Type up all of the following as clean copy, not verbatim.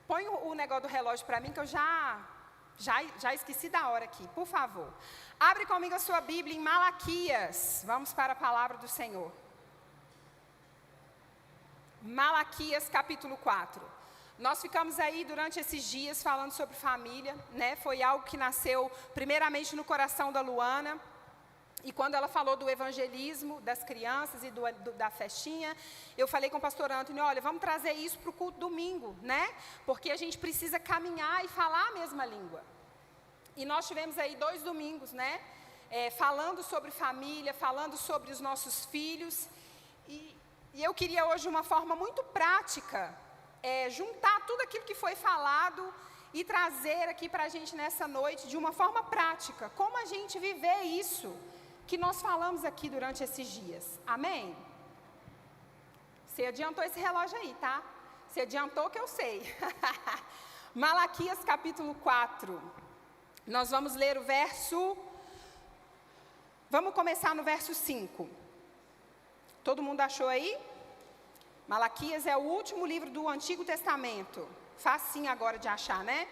Põe o negócio do relógio para mim, que eu já esqueci da hora aqui, por favor. Abre comigo a sua Bíblia em Malaquias. Vamos para a palavra do Senhor. Malaquias, capítulo 4. Nós ficamos aí durante esses dias falando sobre família, né? Foi algo que nasceu primeiramente no coração da Luana. E quando ela falou do evangelismo, das crianças e da festinha, eu falei com o pastor Antônio, olha, vamos trazer isso para o culto domingo, né? Porque a gente precisa caminhar e falar a mesma língua. E nós tivemos aí 2 domingos, né? Falando sobre família, falando sobre os nossos filhos. E eu queria hoje, de uma forma muito prática, juntar tudo aquilo que foi falado e trazer aqui para a gente nessa noite, de uma forma prática, como a gente viver isso que nós falamos aqui durante esses dias. Amém? Você adiantou esse relógio aí, tá? Você adiantou que eu sei. Malaquias capítulo 4. Nós vamos ler o verso... Vamos começar no verso 5. Todo mundo achou aí? Malaquias é o último livro do Antigo Testamento. Facinho agora de achar, né?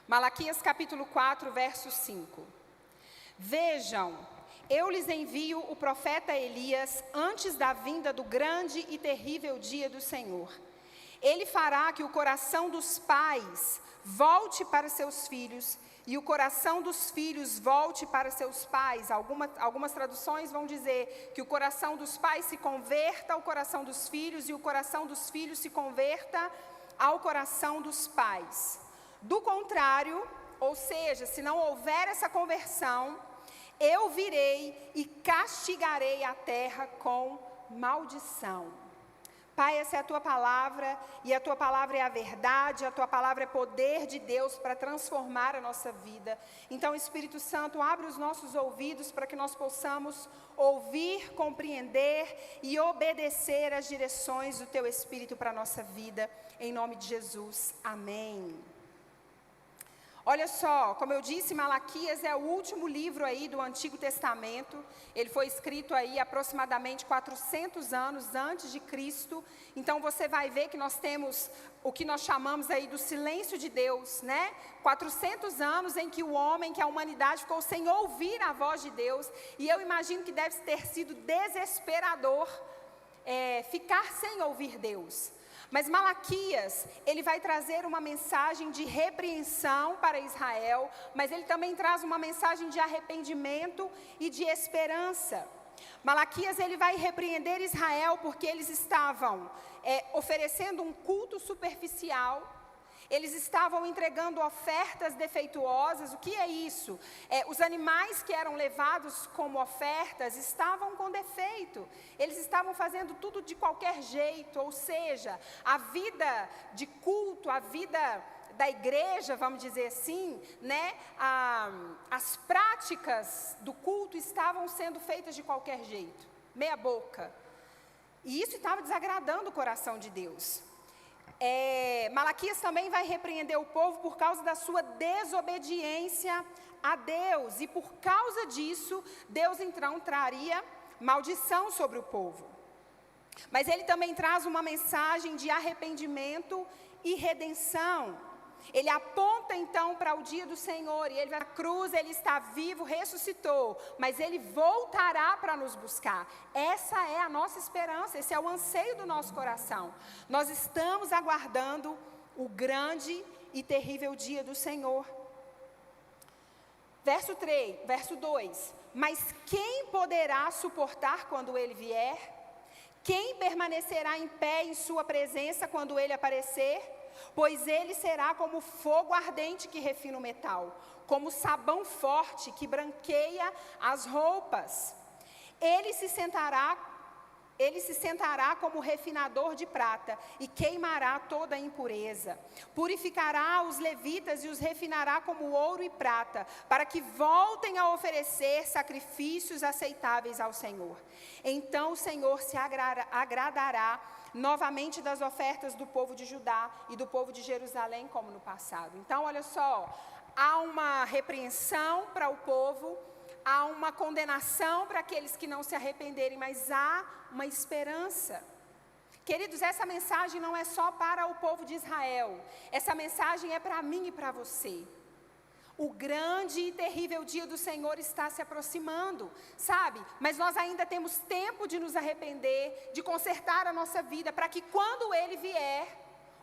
Malaquias capítulo 4, verso 5. Vejam, eu lhes envio o profeta Elias antes da vinda do grande e terrível dia do Senhor. Ele fará que o coração dos pais volte para seus filhos e o coração dos filhos volte para seus pais. Algumas traduções vão dizer que o coração dos pais se converta ao coração dos filhos e o coração dos filhos se converta ao coração dos pais. Do contrário, ou seja, se não houver essa conversão, eu virei e castigarei a terra com maldição. Pai, essa é a Tua palavra, e a Tua palavra é a verdade, a Tua palavra é poder de Deus para transformar a nossa vida. Então, Espírito Santo, abre os nossos ouvidos para que nós possamos ouvir, compreender e obedecer às direções do Teu Espírito para a nossa vida. Em nome de Jesus. Amém. Olha só, como eu disse, Malaquias é o último livro aí do Antigo Testamento. Ele foi escrito aí aproximadamente 400 anos antes de Cristo. Então você vai ver que nós temos o que nós chamamos aí do silêncio de Deus, né? 400 anos em que o homem, que a humanidade ficou sem ouvir a voz de Deus. E eu imagino que deve ter sido desesperador ficar sem ouvir Deus. Mas Malaquias, ele vai trazer uma mensagem de repreensão para Israel, mas ele também traz uma mensagem de arrependimento e de esperança. Malaquias, ele vai repreender Israel porque eles estavam oferecendo um culto superficial. Eles estavam entregando ofertas defeituosas. O que é isso? Os animais que eram levados como ofertas estavam com defeito. Eles estavam fazendo tudo de qualquer jeito, ou seja, a vida de culto, a vida da igreja, vamos dizer assim, né? As práticas do culto estavam sendo feitas de qualquer jeito, meia boca. E isso estava desagradando o coração de Deus. Malaquias também vai repreender o povo por causa da sua desobediência a Deus. E por causa disso, Deus então traria maldição sobre o povo. Mas ele também traz uma mensagem de arrependimento e redenção. Ele aponta então para o dia do Senhor, e ele vai à cruz, ele está vivo, ressuscitou, mas ele voltará para nos buscar. Essa é a nossa esperança, esse é o anseio do nosso coração. Nós estamos aguardando o grande e terrível dia do Senhor. Verso 2, mas quem poderá suportar quando ele vier? Quem permanecerá em pé em sua presença quando ele aparecer? Pois ele será como fogo ardente que refina o metal, como sabão forte que branqueia as roupas. Ele se sentará como refinador de prata e queimará toda a impureza. Purificará os levitas e os refinará como ouro e prata, para que voltem a oferecer sacrifícios aceitáveis ao Senhor. Então o Senhor se agradará novamente das ofertas do povo de Judá e do povo de Jerusalém, como no passado. Então, olha só, há uma repreensão para o povo, há uma condenação para aqueles que não se arrependerem, mas há uma esperança. Queridos, essa mensagem não é só para o povo de Israel. Essa mensagem é para mim e para você. O grande e terrível dia do Senhor está se aproximando, sabe? Mas nós ainda temos tempo de nos arrepender, de consertar a nossa vida, para que quando Ele vier,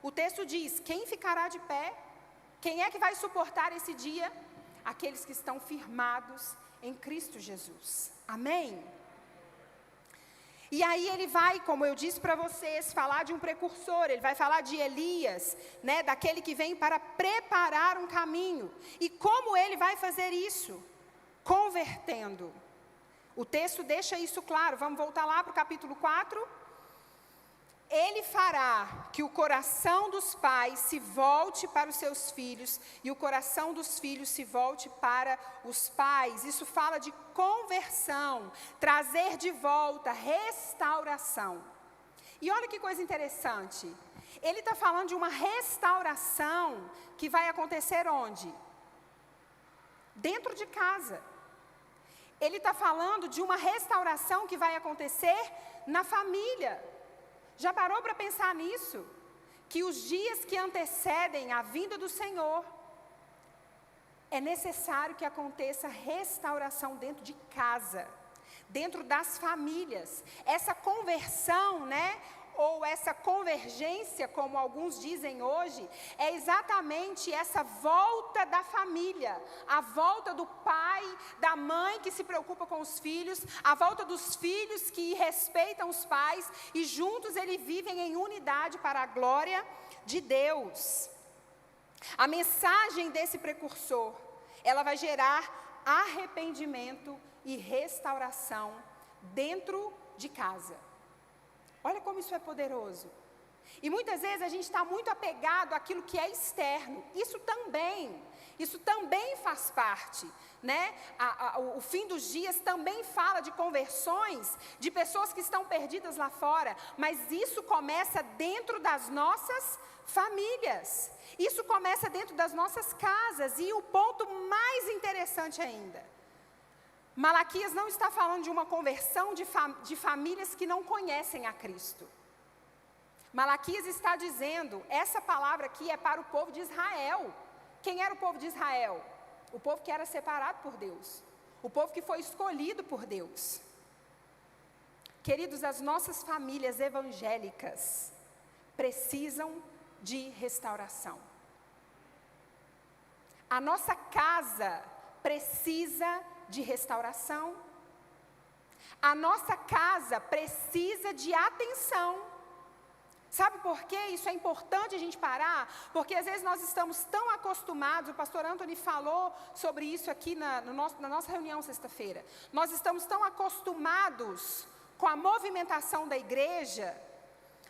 o texto diz, quem ficará de pé? Quem é que vai suportar esse dia? Aqueles que estão firmados em Cristo Jesus. Amém? E aí ele vai, como eu disse para vocês, falar de um precursor, ele vai falar de Elias, né, daquele que vem para preparar um caminho. E como ele vai fazer isso? Convertendo. O texto deixa isso claro, vamos voltar lá para o capítulo 4. Ele fará que o coração dos pais se volte para os seus filhos e o coração dos filhos se volte para os pais. Isso fala de conversão, trazer de volta, restauração. E olha que coisa interessante. Ele está falando de uma restauração que vai acontecer onde? Dentro de casa. Ele está falando de uma restauração que vai acontecer na família. Já parou para pensar nisso? Que os dias que antecedem a vinda do Senhor, é necessário que aconteça restauração dentro de casa, dentro das famílias. Essa conversão, né? Ou essa convergência, como alguns dizem hoje, é exatamente essa volta da família, a volta do pai, da mãe que se preocupa com os filhos, a volta dos filhos que respeitam os pais e juntos eles vivem em unidade para a glória de Deus. A mensagem desse precursor, ela vai gerar arrependimento e restauração dentro de casa. Olha como isso é poderoso. E muitas vezes a gente está muito apegado àquilo que é externo. Isso também faz parte, né? O fim dos dias também fala de conversões, de pessoas que estão perdidas lá fora. Mas isso começa dentro das nossas famílias. Isso começa dentro das nossas casas. E o ponto mais interessante ainda, Malaquias não está falando de uma conversão de famílias que não conhecem a Cristo. Malaquias está dizendo, essa palavra aqui é para o povo de Israel. Quem era o povo de Israel? O povo que era separado por Deus. O povo que foi escolhido por Deus. Queridos, as nossas famílias evangélicas precisam de restauração. A nossa casa precisa de restauração. A nossa casa precisa de atenção. Sabe por quê? Isso é importante a gente parar, porque às vezes nós estamos tão acostumados, o pastor Anthony falou sobre isso aqui na nossa reunião sexta-feira. Nós estamos tão acostumados com a movimentação da igreja,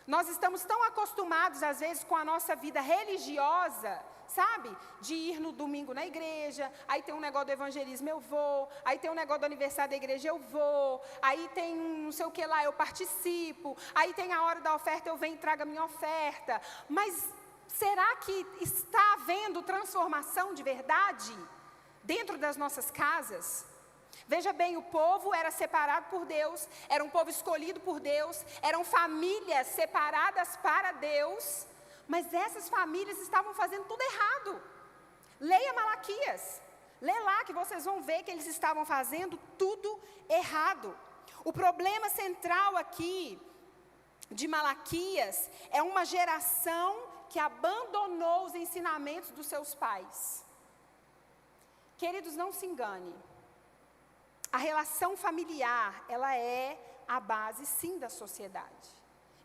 nós estamos tão acostumados às vezes com a nossa vida religiosa, sabe? De ir no domingo na igreja, aí tem um negócio do evangelismo, eu vou, aí tem um negócio do aniversário da igreja, eu vou, aí tem não sei o que lá, eu participo, aí tem a hora da oferta, eu venho e trago a minha oferta. Mas será que está havendo transformação de verdade dentro das nossas casas? Veja bem, o povo era separado por Deus, era um povo escolhido por Deus, eram famílias separadas para Deus, mas essas famílias estavam fazendo tudo errado. Leia Malaquias, lê lá que vocês vão ver que eles estavam fazendo tudo errado. O problema central aqui de Malaquias é uma geração que abandonou os ensinamentos dos seus pais. Queridos, não se engane. A relação familiar, ela é a base, sim, da sociedade.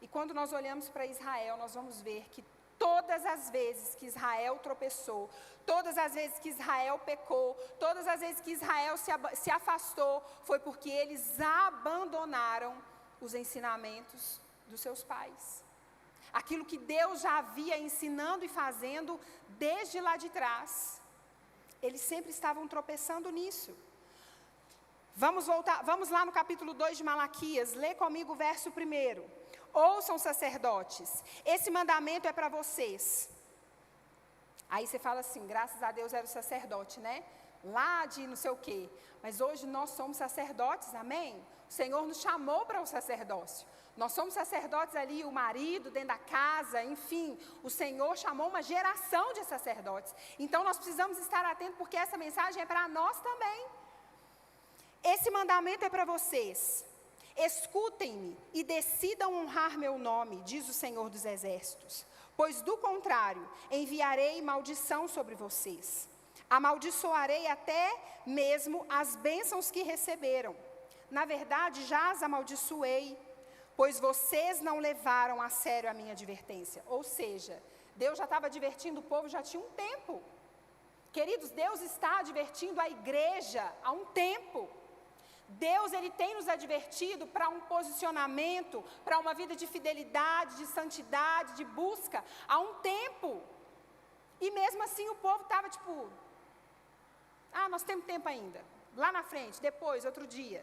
E quando nós olhamos para Israel, nós vamos ver que todas as vezes que Israel tropeçou, todas as vezes que Israel pecou, todas as vezes que Israel se afastou, foi porque eles abandonaram os ensinamentos dos seus pais. Aquilo que Deus já havia ensinando e fazendo desde lá de trás. Eles sempre estavam tropeçando nisso. Vamos lá no capítulo 2 de Malaquias, lê comigo o verso 1. Ouçam, sacerdotes, esse mandamento é para vocês. Aí você fala assim, graças a Deus era o sacerdote, né? Lá de não sei o quê. Mas hoje nós somos sacerdotes, amém? O Senhor nos chamou para o sacerdócio. Nós somos sacerdotes ali, o marido dentro da casa, enfim, o Senhor chamou uma geração de sacerdotes. Então nós precisamos estar atentos, porque essa mensagem é para nós também. Esse mandamento é para vocês. Escutem-me e decidam honrar meu nome, diz o Senhor dos Exércitos. Pois do contrário, enviarei maldição sobre vocês. Amaldiçoarei até mesmo as bênçãos que receberam. Na verdade, já as amaldiçoei, pois vocês não levaram a sério a minha advertência. Ou seja, Deus já estava advertindo o povo já tinha um tempo. Queridos, Deus está advertindo a igreja há um tempo. Deus, Ele tem nos advertido para um posicionamento, para uma vida de fidelidade, de santidade, de busca, há um tempo. E mesmo assim o povo estava tipo, nós temos tempo ainda, lá na frente, depois, outro dia.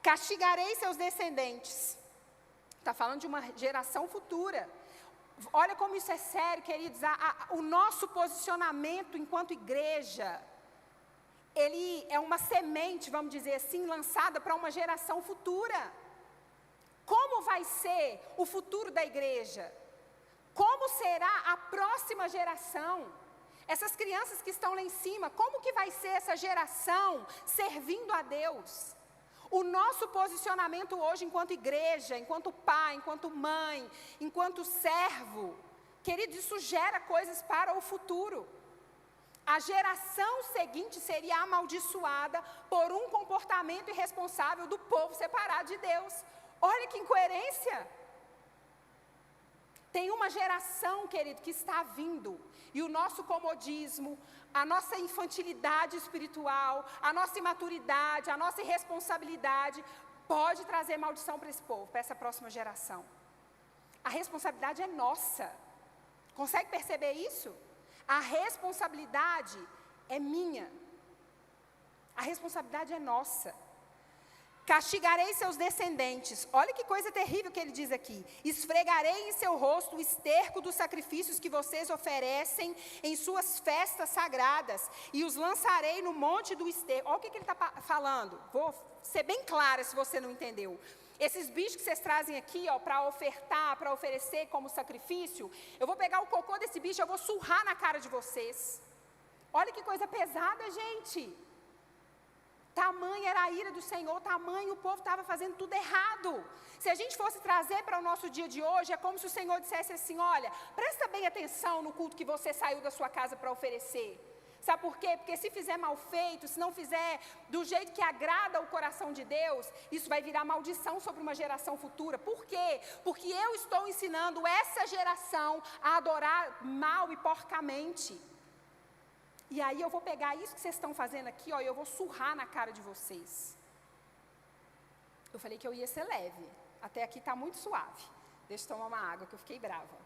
Castigarei seus descendentes. Está falando de uma geração futura. Olha como isso é sério, queridos. O nosso posicionamento enquanto igreja, ele é uma semente, vamos dizer assim, lançada para uma geração futura. Como vai ser o futuro da igreja? Como será a próxima geração? Essas crianças que estão lá em cima, como que vai ser essa geração servindo a Deus? O nosso posicionamento hoje enquanto igreja, enquanto pai, enquanto mãe, enquanto servo, queridos, isso gera coisas para o futuro. A geração seguinte seria amaldiçoada por um comportamento irresponsável do povo separado de Deus. Olha que incoerência! Tem uma geração, querido, que está vindo, e o nosso comodismo, a nossa infantilidade espiritual, a nossa imaturidade, a nossa irresponsabilidade, pode trazer maldição para esse povo, para essa próxima geração. A responsabilidade é nossa. Consegue perceber isso? A responsabilidade é minha. A responsabilidade é nossa. Castigarei seus descendentes. Olha que coisa terrível que ele diz aqui. Esfregarei em seu rosto o esterco dos sacrifícios que vocês oferecem em suas festas sagradas, e os lançarei no monte do esterco. Olha o que ele está falando. Vou ser bem clara se você não entendeu. Esses bichos que vocês trazem aqui, para ofertar, para oferecer como sacrifício, eu vou pegar o cocô desse bicho, eu vou surrar na cara de vocês. Olha que coisa pesada, gente. Tamanha era a ira do Senhor, tamanho o povo estava fazendo tudo errado. Se a gente fosse trazer para o nosso dia de hoje, é como se o Senhor dissesse assim, olha, presta bem atenção no culto que você saiu da sua casa para oferecer. Sabe por quê? Porque se fizer mal feito, se não fizer do jeito que agrada o coração de Deus, isso vai virar maldição sobre uma geração futura. Por quê? Porque eu estou ensinando essa geração a adorar mal e porcamente. E aí eu vou pegar isso que vocês estão fazendo aqui, e eu vou surrar na cara de vocês. Eu falei que eu ia ser leve. Até aqui está muito suave. Deixa eu tomar uma água, que eu fiquei brava.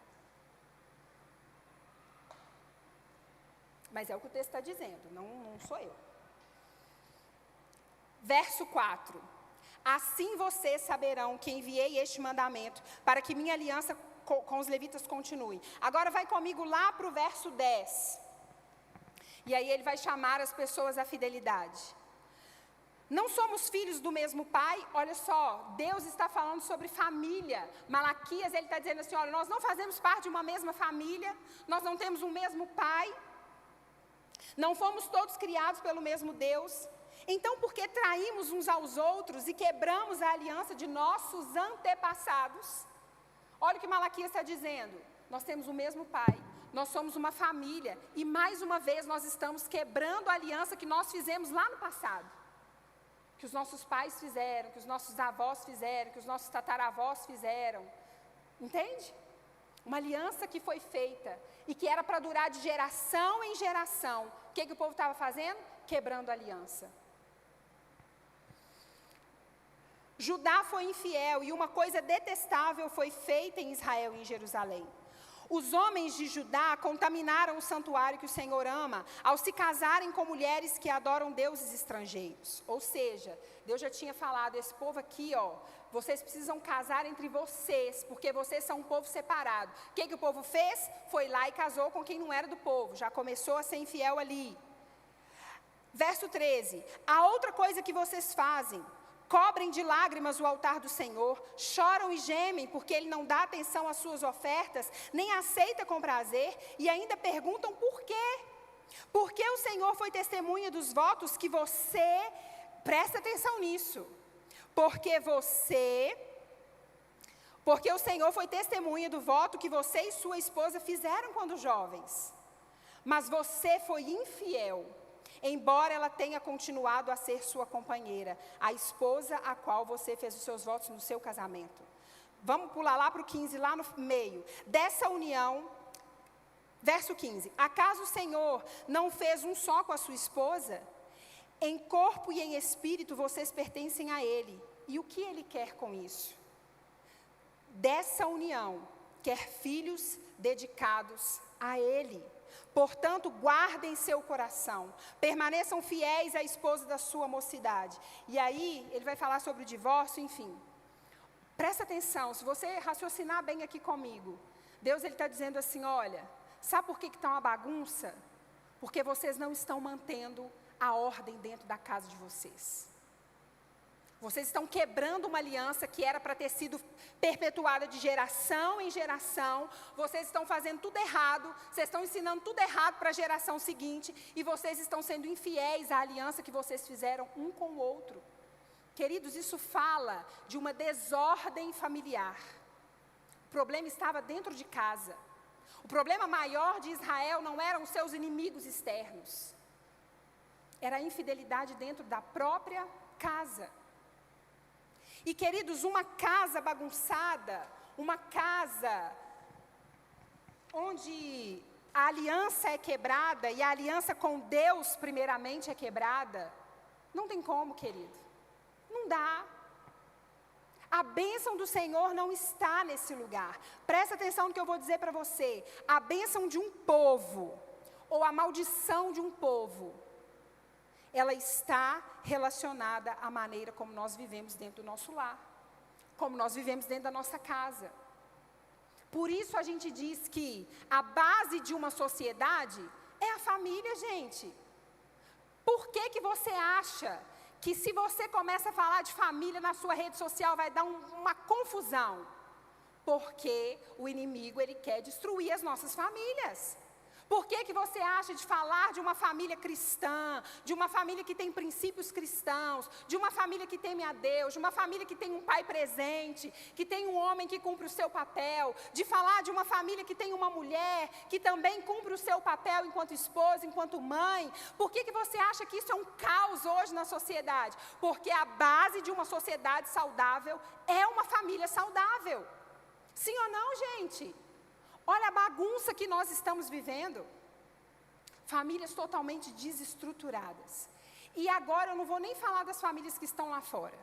Mas é o que o texto está dizendo, não sou eu. Verso 4. Assim vocês saberão que enviei este mandamento, para que minha aliança com os levitas continue. Agora vai comigo lá para o verso 10. E aí ele vai chamar as pessoas à fidelidade. Não somos filhos do mesmo pai? Olha só, Deus está falando sobre família. Malaquias, ele está dizendo assim, olha, nós não fazemos parte de uma mesma família, nós não temos um mesmo pai, não fomos todos criados pelo mesmo Deus. Então, por que traímos uns aos outros e quebramos a aliança de nossos antepassados? Olha o que Malaquias está dizendo. Nós temos o mesmo pai, nós somos uma família. E mais uma vez nós estamos quebrando a aliança que nós fizemos lá no passado. Que os nossos pais fizeram, que os nossos avós fizeram, que os nossos tataravós fizeram. Entende? Uma aliança que foi feita e que era para durar de geração em geração. O que o povo estava fazendo? Quebrando a aliança. Judá foi infiel e uma coisa detestável foi feita em Israel e em Jerusalém. Os homens de Judá contaminaram o santuário que o Senhor ama ao se casarem com mulheres que adoram deuses estrangeiros. Ou seja, Deus já tinha falado, esse povo aqui, vocês precisam casar entre vocês, porque vocês são um povo separado. O que o povo fez? Foi lá e casou com quem não era do povo, já começou a ser infiel ali. Verso 13, a outra coisa que vocês fazem, cobrem de lágrimas o altar do Senhor, choram e gemem porque Ele não dá atenção às suas ofertas, nem aceita com prazer, e ainda perguntam por quê? Porque o Senhor foi testemunha dos votos que você, presta atenção nisso, porque o Senhor foi testemunha do voto que você e sua esposa fizeram quando jovens, mas você foi infiel, embora ela tenha continuado a ser sua companheira, a esposa a qual você fez os seus votos no seu casamento. Vamos pular lá para o 15, lá no meio. Dessa união, verso 15. Acaso o Senhor não fez um só com a sua esposa? Em corpo e em espírito vocês pertencem a Ele. E o que Ele quer com isso? Dessa união, quer filhos dedicados a Ele. Portanto, guardem seu coração, permaneçam fiéis à esposa da sua mocidade. E aí, ele vai falar sobre o divórcio, enfim. Presta atenção, se você raciocinar bem aqui comigo, Deus está dizendo assim, olha, sabe por que está uma bagunça? Porque vocês não estão mantendo a ordem dentro da casa de vocês. Vocês estão quebrando uma aliança que era para ter sido perpetuada de geração em geração. Vocês estão fazendo tudo errado. Vocês estão ensinando tudo errado para a geração seguinte. E vocês estão sendo infiéis à aliança que vocês fizeram um com o outro. Queridos, isso fala de uma desordem familiar. O problema estava dentro de casa. O problema maior de Israel não eram os seus inimigos externos. Era a infidelidade dentro da própria casa. E queridos, uma casa bagunçada, uma casa onde a aliança é quebrada, e a aliança com Deus primeiramente é quebrada, não tem como, querido, não dá. A bênção do Senhor não está nesse lugar. Presta atenção no que eu vou dizer para você. A bênção de um povo, ou a maldição de um povo, ela está relacionada à maneira como nós vivemos dentro do nosso lar, como nós vivemos dentro da nossa casa. Por isso a gente diz que a base de uma sociedade é a família, gente. Por que você acha que se você começa a falar de família na sua rede social vai dar uma confusão? Porque o inimigo, ele quer destruir as nossas famílias. Por que você acha de falar de uma família cristã, de uma família que tem princípios cristãos, de uma família que teme a Deus, de uma família que tem um pai presente, que tem um homem que cumpre o seu papel, de falar de uma família que tem uma mulher que também cumpre o seu papel enquanto esposa, enquanto mãe? Por que você acha que isso é um caos hoje na sociedade? Porque a base de uma sociedade saudável é uma família saudável. Sim ou não, gente? Olha a bagunça que nós estamos vivendo. Famílias totalmente desestruturadas. E agora eu não vou nem falar das famílias que estão lá fora.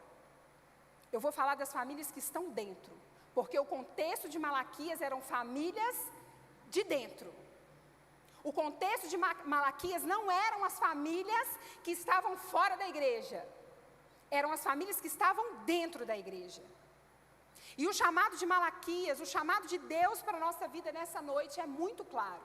Eu vou falar das famílias que estão dentro. Porque o contexto de Malaquias eram famílias de dentro. O contexto de Malaquias não eram as famílias que estavam fora da igreja. Eram as famílias que estavam dentro da igreja. E o chamado de Malaquias, o chamado de Deus para a nossa vida nessa noite é muito claro.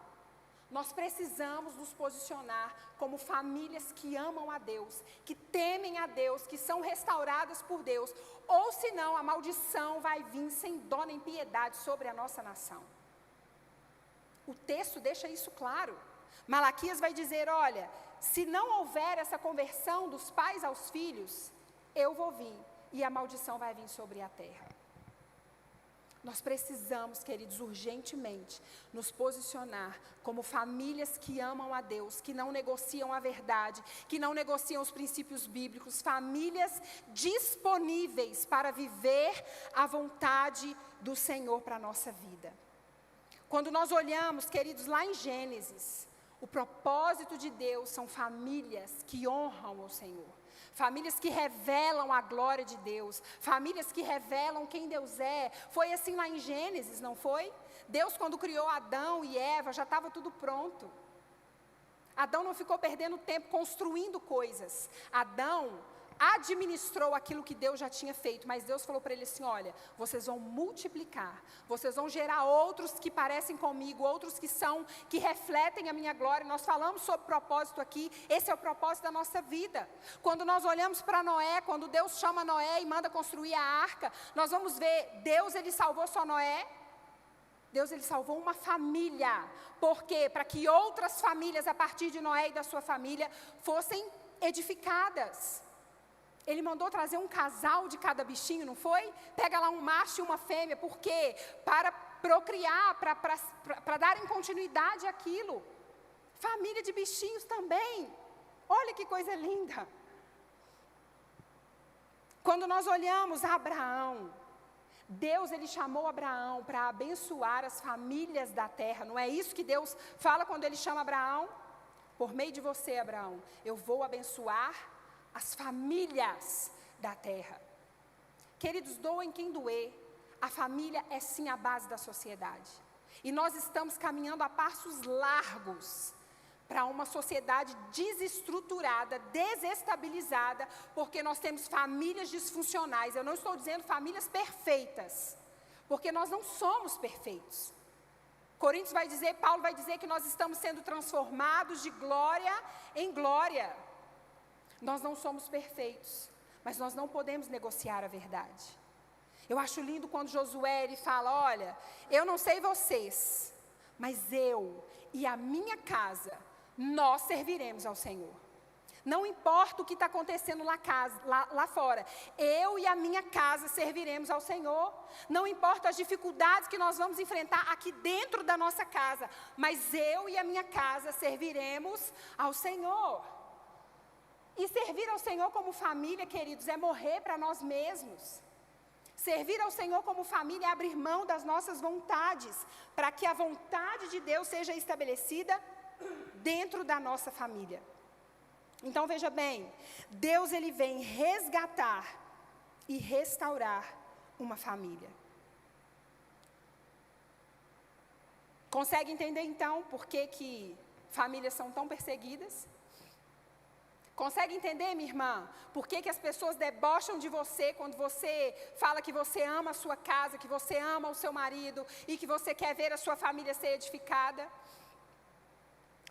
Nós precisamos nos posicionar como famílias que amam a Deus, que temem a Deus, que são restauradas por Deus. Ou senão a maldição vai vir sem dó nem piedade sobre a nossa nação. O texto deixa isso claro. Malaquias vai dizer, olha, se não houver essa conversão dos pais aos filhos, eu vou vir e a maldição vai vir sobre a terra. Nós precisamos, queridos, urgentemente nos posicionar como famílias que amam a Deus, que não negociam a verdade, que não negociam os princípios bíblicos, famílias disponíveis para viver a vontade do Senhor para a nossa vida. Quando nós olhamos, queridos, lá em Gênesis, o propósito de Deus são famílias que honram o Senhor. Famílias que revelam a glória de Deus, famílias que revelam quem Deus é. Foi assim lá em Gênesis, não foi? Deus, quando criou Adão e Eva, já estava tudo pronto. Adão não ficou perdendo tempo construindo coisas. Adão administrou aquilo que Deus já tinha feito, mas Deus falou para ele assim, olha, vocês vão multiplicar, vocês vão gerar outros que parecem comigo, outros que refletem a minha glória. Nós falamos sobre propósito aqui, esse é o propósito da nossa vida. Quando nós olhamos para Noé, quando Deus chama Noé e manda construir a arca, nós vamos ver, Deus ele salvou só Noé? Deus ele salvou uma família. Por quê? Para que outras famílias a partir de Noé e da sua família fossem edificadas. Ele mandou trazer um casal de cada bichinho, não foi? Pega lá um macho e uma fêmea. Por quê? Para procriar, para darem continuidade àquilo. Família de bichinhos também. Olha que coisa linda. Quando nós olhamos Abraão, Deus ele chamou Abraão para abençoar as famílias da terra. Não é isso que Deus fala quando ele chama Abraão? Por meio de você, Abraão, eu vou abençoar as famílias da terra. Queridos, doem quem doer, a família é sim a base da sociedade. E nós estamos caminhando a passos largos para uma sociedade desestruturada, desestabilizada, porque nós temos famílias disfuncionais. Eu não estou dizendo famílias perfeitas, porque nós não somos perfeitos. Coríntios vai dizer, Paulo vai dizer que nós estamos sendo transformados de glória em glória. Nós não somos perfeitos, mas nós não podemos negociar a verdade. Eu acho lindo quando Josué ele fala, olha, eu não sei vocês, mas eu e a minha casa, nós serviremos ao Senhor. Não importa o que está acontecendo lá fora, eu e a minha casa serviremos ao Senhor. Não importa as dificuldades que nós vamos enfrentar aqui dentro da nossa casa, mas eu e a minha casa serviremos ao Senhor. E servir ao Senhor como família, queridos, é morrer para nós mesmos. Servir ao Senhor como família é abrir mão das nossas vontades, para que a vontade de Deus seja estabelecida dentro da nossa família. Então veja bem, Deus ele vem resgatar e restaurar uma família. Consegue entender então por que famílias são tão perseguidas? Consegue entender, minha irmã, por que as pessoas debocham de você quando você fala que você ama a sua casa, que você ama o seu marido e que você quer ver a sua família ser edificada?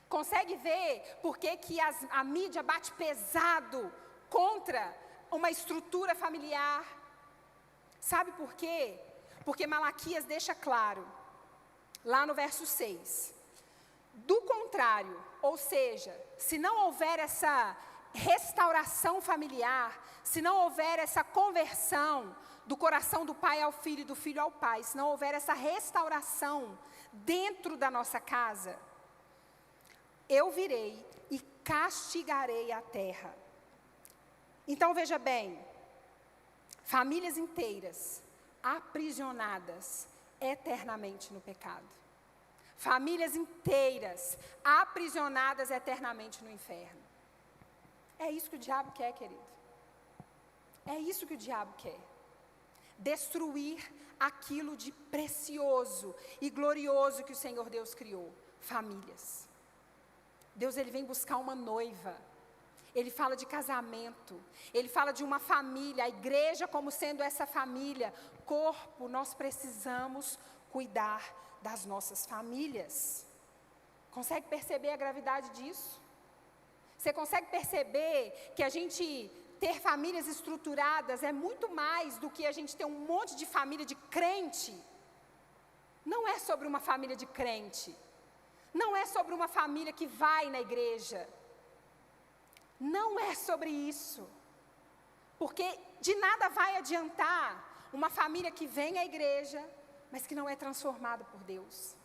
Consegue ver por que a mídia bate pesado contra uma estrutura familiar? Sabe por quê? Porque Malaquias deixa claro, lá no verso 6, do contrário, ou seja, se não houver essa restauração familiar, se não houver essa conversão do coração do pai ao filho e do filho ao pai, se não houver essa restauração dentro da nossa casa, eu virei e castigarei a terra. Então veja bem, famílias inteiras aprisionadas eternamente no pecado. Famílias inteiras aprisionadas eternamente no inferno. É isso que o diabo quer, querido. É isso que o diabo quer. Destruir aquilo de precioso e glorioso que o Senhor Deus criou. Famílias. Deus ele vem buscar uma noiva. Ele fala de casamento. Ele fala de uma família. A igreja como sendo essa família. Corpo, nós precisamos cuidar das nossas famílias. Consegue perceber a gravidade disso? Você consegue perceber que a gente ter famílias estruturadas é muito mais do que a gente ter um monte de família de crente? Não é sobre uma família de crente. Não é sobre uma família que vai na igreja. Não é sobre isso. Porque de nada vai adiantar uma família que vem à igreja, mas que não é transformada por Deus.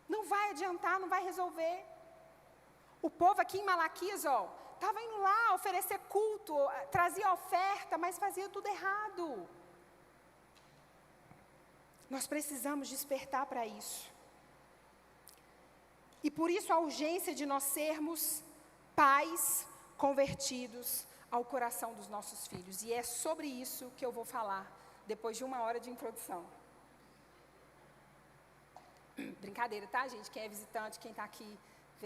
Não vai adiantar, não vai resolver. O povo aqui em Malaquias, estava indo lá oferecer culto, trazia oferta, mas fazia tudo errado. Nós precisamos despertar para isso. E por isso a urgência de nós sermos pais convertidos ao coração dos nossos filhos. E é sobre isso que eu vou falar depois de 1 hora de introdução. Brincadeira, tá, gente? Quem é visitante, quem está aqui,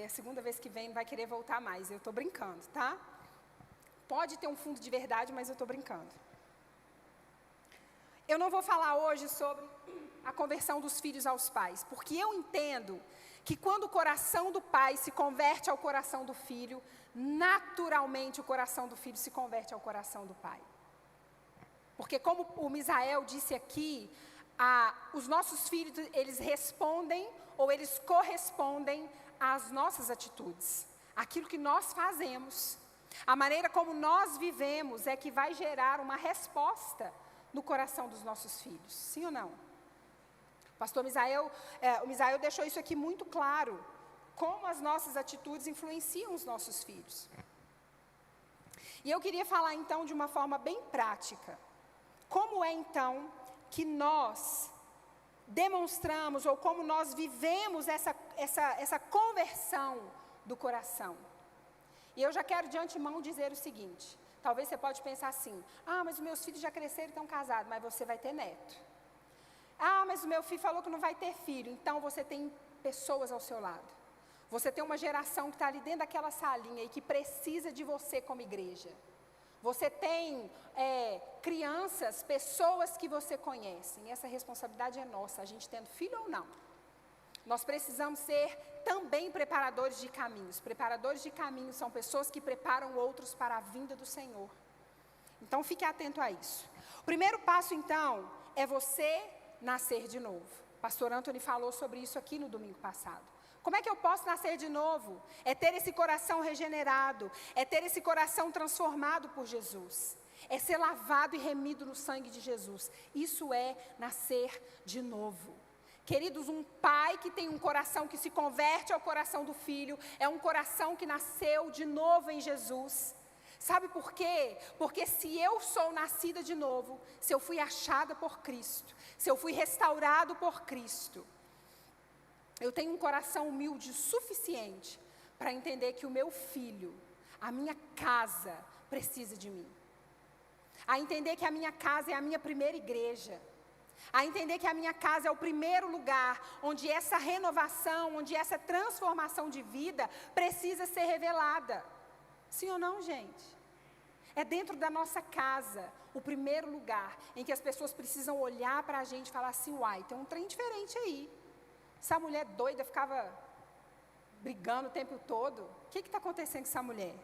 a segunda vez que vem, não vai querer voltar mais. Eu estou brincando, tá? pode ter um fundo de verdade, mas eu estou brincando. Eu não vou falar hoje sobre a conversão dos filhos aos pais, porque eu entendo que quando o coração do pai se converte ao coração do filho, naturalmente o coração do filho se converte ao coração do pai. Porque como o Misael disse aqui, os nossos filhos, eles respondem ou eles correspondem às nossas atitudes. Aquilo que nós fazemos, a maneira como nós vivemos é que vai gerar uma resposta no coração dos nossos filhos. Sim ou não? O pastor Misael, o Misael deixou isso aqui muito claro. Como as nossas atitudes influenciam os nossos filhos. E eu queria falar então de uma forma bem prática. Como é então que nós demonstramos ou como nós vivemos essa conversão do coração? E eu já quero de antemão dizer o seguinte. Talvez você pode pensar assim, mas os meus filhos já cresceram e estão casados, mas você vai ter neto. Mas o meu filho falou que não vai ter filho, então você tem pessoas ao seu lado. Você tem uma geração que está ali dentro daquela salinha e que precisa de você como igreja. Você tem crianças, pessoas que você conhece. E essa responsabilidade é nossa, a gente tendo filho ou não. Nós precisamos ser também preparadores de caminhos. Preparadores de caminhos são pessoas que preparam outros para a vinda do Senhor. Então, fique atento a isso. O primeiro passo, então, é você nascer de novo. Pastor Anthony falou sobre isso aqui no domingo passado. Como é que eu posso nascer de novo? É ter esse coração regenerado, é ter esse coração transformado por Jesus. É ser lavado e remido no sangue de Jesus. Isso é nascer de novo. Queridos, um pai que tem um coração que se converte ao coração do filho, é um coração que nasceu de novo em Jesus. Sabe por quê? Porque se eu sou nascida de novo, se eu fui achada por Cristo, se eu fui restaurado por Cristo, eu tenho um coração humilde suficiente para entender que o meu filho, a minha casa, precisa de mim. A entender que a minha casa é a minha primeira igreja. A entender que a minha casa é o primeiro lugar onde essa renovação, onde essa transformação de vida precisa ser revelada. Sim ou não, gente? É dentro da nossa casa o primeiro lugar em que as pessoas precisam olhar para a gente e falar assim, uai, tem um trem diferente aí. Essa mulher doida ficava brigando o tempo todo. O que está acontecendo com essa mulher?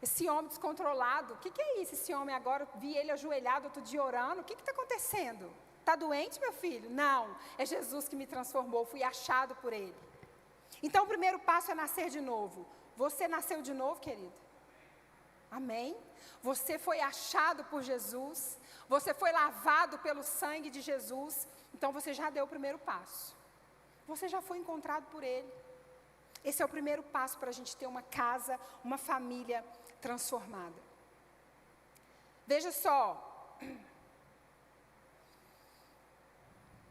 Esse homem descontrolado, o que é isso? Esse homem agora, vi ele ajoelhado outro dia orando, o que está acontecendo? Está doente, meu filho? Não, é Jesus que me transformou, fui achado por Ele. Então, o primeiro passo é nascer de novo. Você nasceu de novo, querido? Amém? Você foi achado por Jesus, você foi lavado pelo sangue de Jesus, então você já deu o primeiro passo. Você já foi encontrado por Ele. Esse é o primeiro passo para a gente ter uma casa, uma família transformada. Veja só,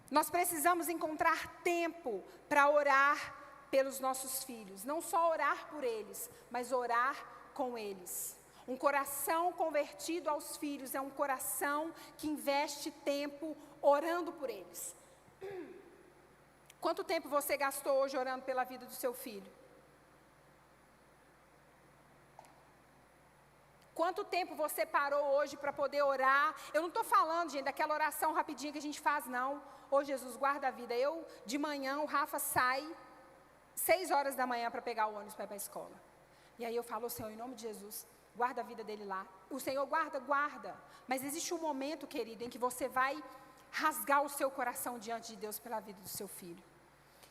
nós precisamos encontrar tempo para orar pelos nossos filhos. Não só orar por eles, mas orar com eles. Um coração convertido aos filhos é um coração que investe tempo orando por eles. Quanto tempo você gastou hoje orando pela vida do seu filho? Quanto tempo você parou hoje para poder orar? Eu não estou falando, gente, daquela oração rapidinha que a gente faz, não. Ô Jesus, guarda a vida. De manhã, o Rafa sai 6 horas da manhã para pegar o ônibus para ir para a escola. E aí eu falo, Senhor, em nome de Jesus, guarda a vida dele lá. O Senhor guarda. Mas existe um momento, querido, em que você vai rasgar o seu coração diante de Deus pela vida do seu filho.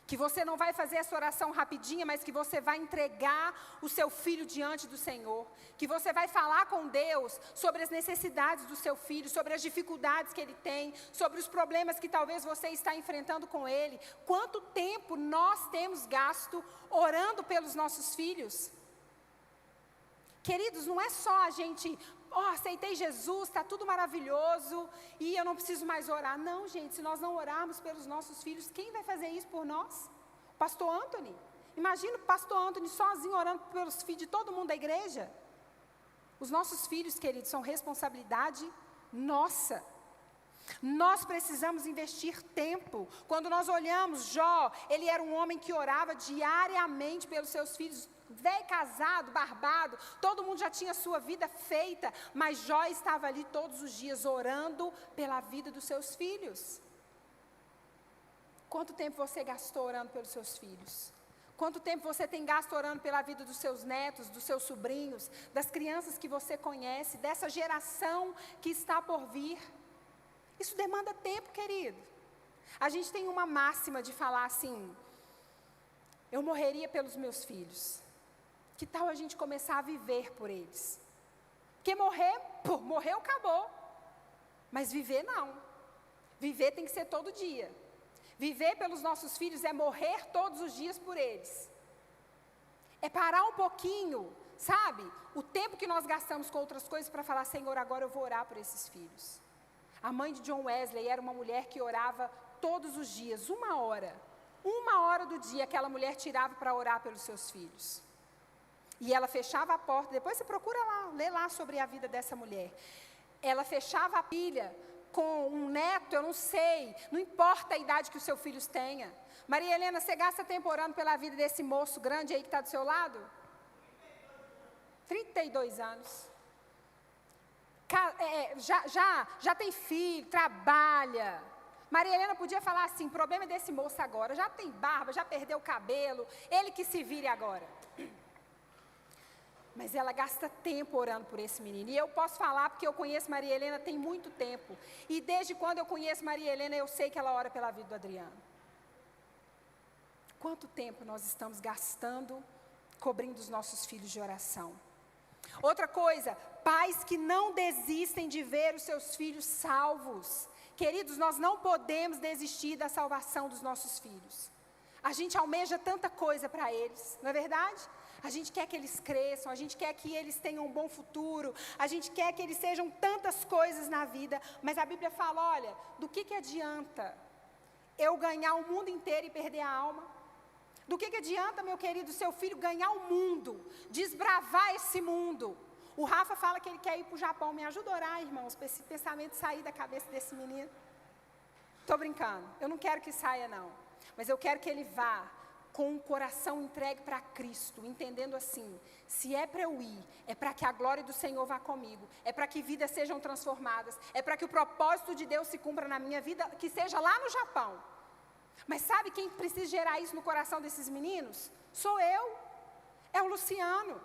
Que você não vai fazer essa oração rapidinha, mas que você vai entregar o seu filho diante do Senhor. Que você vai falar com Deus sobre as necessidades do seu filho, sobre as dificuldades que ele tem, sobre os problemas que talvez você está enfrentando com ele. Quanto tempo nós temos gasto orando pelos nossos filhos? Queridos, não é só a gente, aceitei Jesus, está tudo maravilhoso e eu não preciso mais orar. Não, gente, se nós não orarmos pelos nossos filhos, quem vai fazer isso por nós? O pastor Anthony. Imagina o pastor Anthony sozinho orando pelos filhos de todo mundo da igreja. Os nossos filhos, queridos, são responsabilidade nossa. Nós precisamos investir tempo. Quando nós olhamos Jó, ele era um homem que orava diariamente pelos seus filhos, velho, casado, barbado, todo mundo já tinha sua vida feita, mas Jó estava ali todos os dias orando pela vida dos seus filhos. Quanto tempo você gastou orando pelos seus filhos? Quanto tempo você tem gasto orando pela vida dos seus netos, dos seus sobrinhos, das crianças que você conhece, dessa geração que está por vir? Isso demanda tempo, querido. A gente tem uma máxima de falar assim: eu morreria pelos meus filhos. Que tal a gente começar a viver por eles? Porque morreu, acabou. Mas viver não. Viver tem que ser todo dia. Viver pelos nossos filhos é morrer todos os dias por eles. É parar um pouquinho, sabe? O tempo que nós gastamos com outras coisas para falar: Senhor, agora eu vou orar por esses filhos. A mãe de John Wesley era uma mulher que orava todos os dias, 1 hora. 1 hora do dia aquela mulher tirava para orar pelos seus filhos. E ela fechava a porta, depois você procura lá, lê lá sobre a vida dessa mulher. Ela fechava a pilha com um neto, eu não sei, não importa a idade que os seus filhos tenham. Maria Helena, você gasta tempo orando pela vida desse moço grande aí que está do seu lado? 32 anos. Já tem filho, trabalha. Maria Helena podia falar assim: o problema é desse moço agora, já tem barba, já perdeu o cabelo, ele que se vire agora. Mas ela gasta tempo orando por esse menino. E eu posso falar porque eu conheço Maria Helena tem muito tempo. E desde quando eu conheço Maria Helena, eu sei que ela ora pela vida do Adriano. Quanto tempo nós estamos gastando cobrindo os nossos filhos de oração? Outra coisa, pais que não desistem de ver os seus filhos salvos. Queridos, nós não podemos desistir da salvação dos nossos filhos. A gente almeja tanta coisa para eles, não é verdade? A gente quer que eles cresçam, a gente quer que eles tenham um bom futuro, a gente quer que eles sejam tantas coisas na vida, mas a Bíblia fala: olha, do que adianta eu ganhar o mundo inteiro e perder a alma? Do que adianta, meu querido, seu filho ganhar o mundo, desbravar esse mundo? O Rafa fala que ele quer ir para o Japão. Me ajuda a orar, irmãos, para esse pensamento sair da cabeça desse menino. Estou brincando, eu não quero que saia não, mas eu quero que ele vá com o coração entregue para Cristo, entendendo assim: se é para eu ir, é para que a glória do Senhor vá comigo, é para que vidas sejam transformadas, é para que o propósito de Deus se cumpra na minha vida, que seja lá no Japão. Mas sabe quem precisa gerar isso no coração desses meninos? Sou eu, é o Luciano.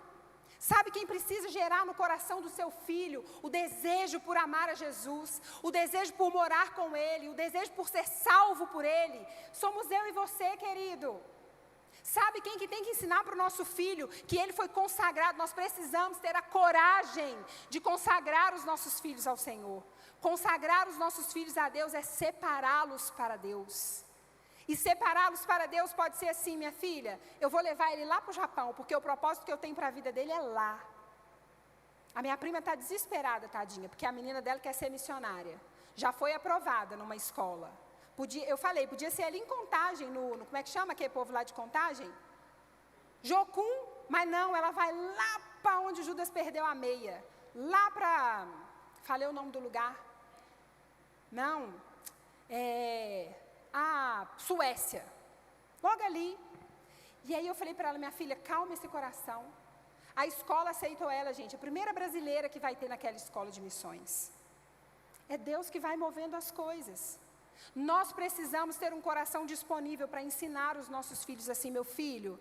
Sabe quem precisa gerar no coração do seu filho o desejo por amar a Jesus, o desejo por morar com Ele, o desejo por ser salvo por Ele? Somos eu e você, querido. Sabe quem que tem que ensinar para o nosso filho que ele foi consagrado? Nós precisamos ter a coragem de consagrar os nossos filhos ao Senhor. Consagrar os nossos filhos a Deus é separá-los para Deus. E separá-los para Deus pode ser assim: minha filha, eu vou levar ele lá para o Japão, porque o propósito que eu tenho para a vida dele é lá. A minha prima está desesperada, tadinha, porque a menina dela quer ser missionária. Já foi aprovada numa escola. Eu falei, podia ser ali em Contagem, como é que chama aquele povo lá de Contagem? Jocum, mas não, ela vai lá para onde Judas perdeu a meia. Lá para, falei o nome do lugar. Não, Suécia, logo ali. E aí eu falei para ela: minha filha, calma esse coração. A escola aceitou ela, gente, a primeira brasileira que vai ter naquela escola de missões. É Deus que vai movendo as coisas. Nós precisamos ter um coração disponível para ensinar os nossos filhos assim: meu filho,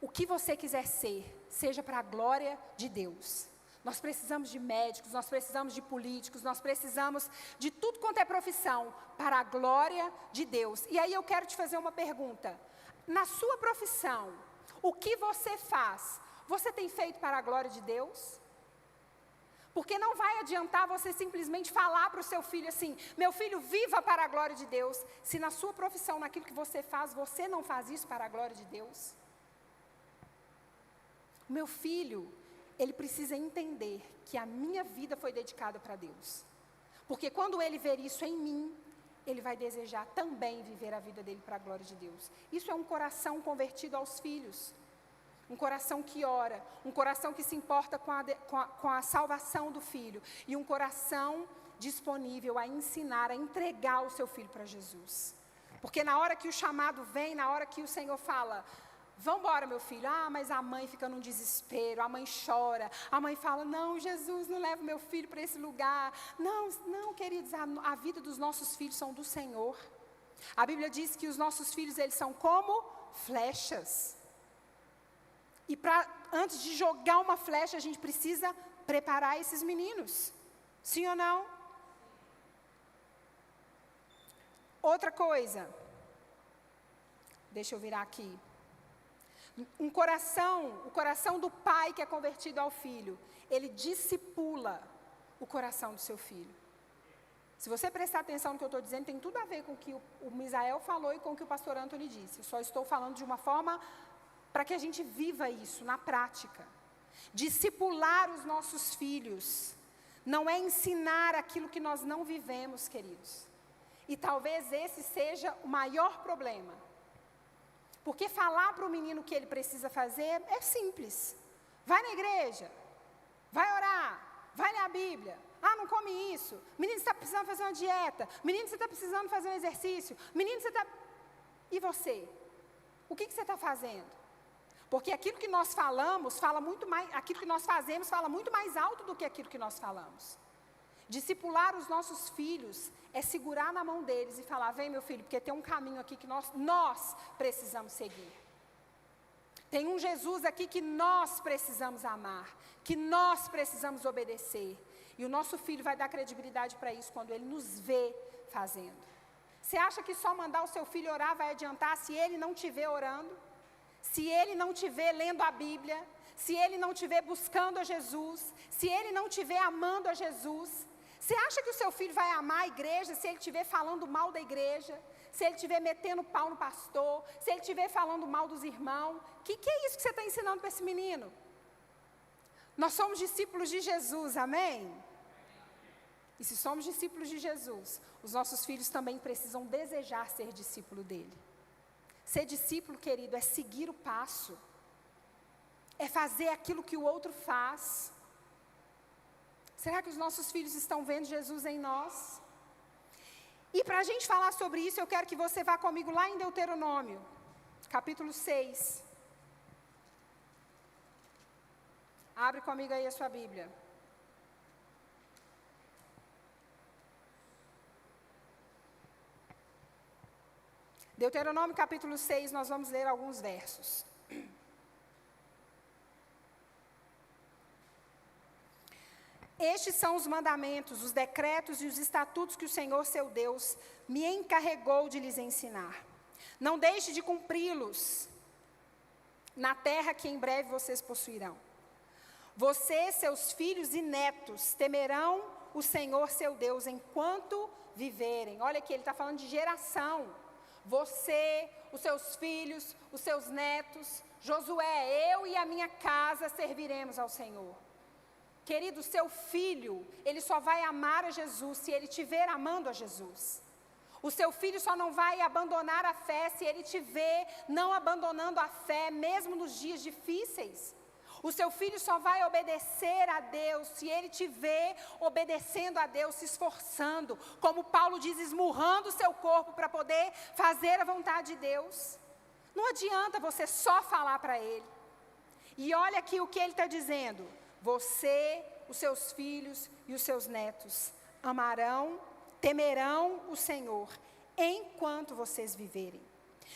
o que você quiser ser, seja para a glória de Deus. Nós precisamos de médicos, nós precisamos de políticos, nós precisamos de tudo quanto é profissão para a glória de Deus. E aí eu quero te fazer uma pergunta: na sua profissão, o que você faz, você tem feito para a glória de Deus? Porque não vai adiantar você simplesmente falar para o seu filho assim: meu filho, viva para a glória de Deus, se na sua profissão, naquilo que você faz, você não faz isso para a glória de Deus. Meu filho, ele precisa entender que a minha vida foi dedicada para Deus. Porque quando ele ver isso em mim, ele vai desejar também viver a vida dele para a glória de Deus. Isso é um coração convertido aos filhos. Um coração que ora, um coração que se importa com a salvação do filho. E um coração disponível a ensinar, a entregar o seu filho para Jesus. Porque na hora que o chamado vem, na hora que o Senhor fala, vamos embora, meu filho. Ah, mas a mãe fica num desespero, a mãe chora, a mãe fala, não, Jesus, não leva meu filho para esse lugar. Não, queridos, a vida dos nossos filhos são do Senhor. A Bíblia diz que os nossos filhos, eles são como flechas. E antes de jogar uma flecha, a gente precisa preparar esses meninos. Sim ou não? Outra coisa. Deixa eu virar aqui. O coração do pai que é convertido ao filho, ele discipula o coração do seu filho. Se você prestar atenção no que eu estou dizendo, tem tudo a ver com o que o Misael falou e com o que o pastor Antônio disse. Eu só estou falando de uma forma para que a gente viva isso na prática. Discipular os nossos filhos não é ensinar aquilo que nós não vivemos, queridos. E talvez esse seja o maior problema. Porque falar para o menino o que ele precisa fazer é simples. Vai na igreja, vai orar, vai ler a Bíblia. Ah, não come isso. Menino, você está precisando fazer uma dieta. Menino, você está precisando fazer um exercício. Menino, você está... E você? O que você está fazendo? Porque aquilo que nós falamos, fala muito mais... Aquilo que nós fazemos fala muito mais alto do que aquilo que nós falamos. Discipular os nossos filhos é segurar na mão deles e falar, vem meu filho, porque tem um caminho aqui que nós precisamos seguir. Tem um Jesus aqui que nós precisamos amar, que nós precisamos obedecer. E o nosso filho vai dar credibilidade para isso quando ele nos vê fazendo. Você acha que só mandar o seu filho orar vai adiantar se ele não te vê orando? Se ele não te vê lendo a Bíblia? Se ele não te vê buscando a Jesus? Se ele não te vê amando a Jesus? Você acha que o seu filho vai amar a igreja se ele estiver falando mal da igreja? Se ele estiver metendo pau no pastor? Se ele estiver falando mal dos irmãos? Que é isso que você está ensinando para esse menino? Nós somos discípulos de Jesus, amém? E se somos discípulos de Jesus, os nossos filhos também precisam desejar ser discípulo dele. Ser discípulo, querido, é seguir o passo. É fazer aquilo que o outro faz. Será que os nossos filhos estão vendo Jesus em nós? E para a gente falar sobre isso, eu quero que você vá comigo lá em Deuteronômio, capítulo 6. Abre comigo aí a sua Bíblia. Deuteronômio capítulo 6, nós vamos ler alguns versos. Estes são os mandamentos, os decretos e os estatutos que o Senhor seu Deus me encarregou de lhes ensinar. Não deixe de cumpri-los na terra que em breve vocês possuirão. Você, seus filhos e netos, temerão o Senhor seu Deus enquanto viverem. Olha aqui, ele está falando de geração. Você, os seus filhos, os seus netos, Josué, eu e a minha casa serviremos ao Senhor. Querido, seu filho, ele só vai amar a Jesus se ele te ver amando a Jesus. O seu filho só não vai abandonar a fé se ele te vê não abandonando a fé, mesmo nos dias difíceis. O seu filho só vai obedecer a Deus se ele te vê obedecendo a Deus, se esforçando. Como Paulo diz, esmurrando o seu corpo para poder fazer a vontade de Deus. Não adianta você só falar para ele. E olha aqui o que ele está dizendo. Você, os seus filhos e os seus netos amarão, temerão o Senhor enquanto vocês viverem.